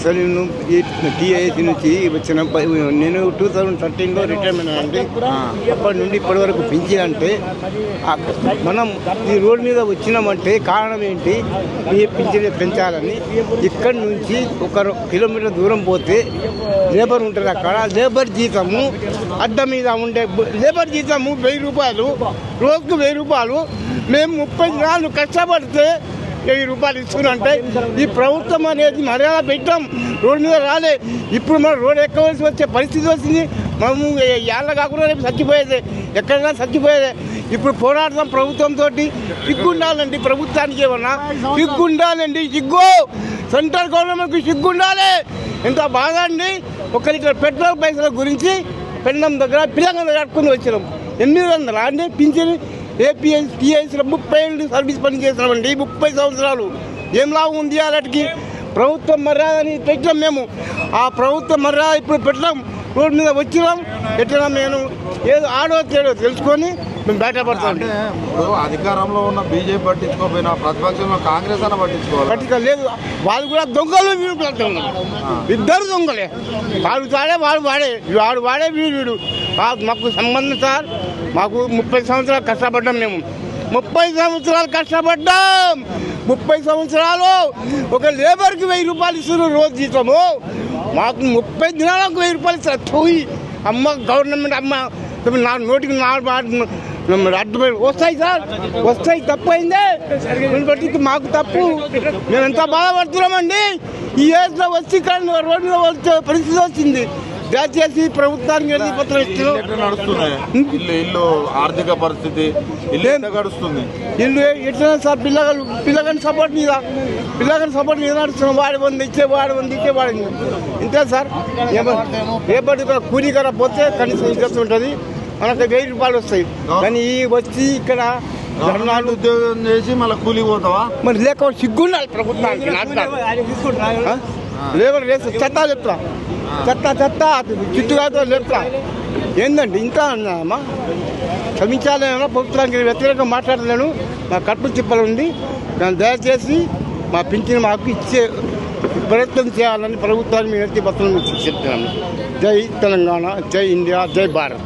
అసలు నేను ఈ టీఐసీ నుంచి వచ్చిన నేను 2013లో రిటైర్మెంట్ అంటే అప్పటి నుండి ఇప్పటి వరకు పింఛన్ అంటే మనం ఈ రోడ్డు మీద వచ్చినామంటే కారణం ఏంటి, ఈ పింఛన్ పెంచాలని. ఇక్కడి నుంచి 1 కిలోమీటర్ దూరం పోతే లేబర్ ఉంటుంది, అక్కడ లేబర్ జీతము అడ్డ మీద ఉండే లేబర్ జీతము 1000 రూపాయలు, రోజుకు 1000 రూపాయలు. మేము 30 దినాలు కష్టపడితే 1000 రూపాయలు ఇస్తున్నంటే ఈ ప్రభుత్వం అనేది మర్యాద పెట్టాం, రోడ్డు మీద రాలే. ఇప్పుడు మనం రోడ్డు ఎక్కవలసి వచ్చే పరిస్థితి వచ్చింది. మనము ఏళ్ళ కాకుండా రేపు చచ్చిపోయేదే, ఎక్కడైనా చచ్చిపోయేదే. ఇప్పుడు పోరాడతాం ప్రభుత్వంతో. సిగ్గుండాలండి ప్రభుత్వానికి, ఏమన్నా సిగ్గుండాలండి, సిగ్గు సెంట్రల్ గవర్నమెంట్కి సిగ్గుండాలి. ఎంత బాగా అండి, 1 లీటర్ పెట్రోల్ పైసల గురించి పెండం దగ్గర పిల్లగా కట్టుకుని వచ్చినాం. 800 అండి పింఛన్. ఏపీఎస్ టీఐసీలో 30 ఏళ్ళు సర్వీస్ పని చేస్తున్నామండి, 30 సంవత్సరాలు. ఏం లాభం ఉంది అలాంటికి? ప్రభుత్వం మర్యాదని పెట్టాం మేము. ఆ ప్రభుత్వం మర్యాద ఇప్పుడు పెట్టాం, రోడ్డు మీద వచ్చినాం. ఎట్లా నేను ఏదో ఆడో తేడో తెలుసుకొని మేము బయటపడతాం. అధికారంలో ఉన్న బీజేపీ పట్టించుకోకపోయినా ప్రతిపక్షంలో కాంగ్రెస్ అన్న పట్టించుకోలేదు. వాళ్ళు కూడా దొంగలు, వీడు ఇద్దరు దొంగలే. వాడు తాడే వాడు వాడే, వాడు వాడే వీడు. మాకు సంబంధం సార్. మాకు 30 సంవత్సరాలు కష్టపడ్డాం మేము, 30 సంవత్సరాలు కష్టపడ్డాం. 30 సంవత్సరాలు ఒక లేబర్కి 1000 రూపాయలు ఇస్తున్నారు రోజు జీతము. మాకు 30 దినాలకు 1000 రూపాయలు ఇస్తారు. పోయి అమ్మ గవర్నమెంట్ అమ్మ నా నోటికి అడ్డు వస్తాయి సార్, వస్తాయి. తప్పు అయిందే బట్టి మాకు తప్పు. మేము ఎంత బాధపడుతున్నామండి. ఈ ఏజ్లో వచ్చి ఇక్కడ రోడ్డు మీద వచ్చే పరిస్థితి వచ్చింది. దయచేసి ప్రభుత్వానికి పత్రం నడుస్తున్నాయి. ఇల్లు ఆర్థిక పరిస్థితి గడుస్తుంది. ఇల్లు ఎట్లా సార్? పిల్లగాని సపోర్ట్ మీద నడుస్తున్నాం. వాడి మంది ఇచ్చేవాడి ఇంతే సార్. రేపటి కూలీ కర పోతే కనీసం ఇజ్జత్ ఉంటుంది, మనకు 1000 రూపాయలు వస్తాయి. కానీ వచ్చి ఇక్కడ ధర్నాలు ఉద్యోగం చేసి మళ్ళీ కూలీ పోతావా? మరి లేక సిగ్గుండాలి ప్రభుత్వానికి. లేబర్ రేసు చెత్త చెత్త చుట్టుగా చెప్తా. ఏందండి ఇంకా అన్నామా? క్షమించాలేమో, ప్రభుత్వానికి వ్యతిరేకంగా మాట్లాడలేను. మా కడుపు చిప్పలు ఉంది. దాన్ని దయచేసి మా పింఛను మాకు ఇచ్చే ప్రయత్నం చేయాలని ప్రభుత్వాన్ని మేము ఎత్తి పత్రం చెప్తున్నాము. జై తెలంగాణ, జై ఇండియా, జై భారత్.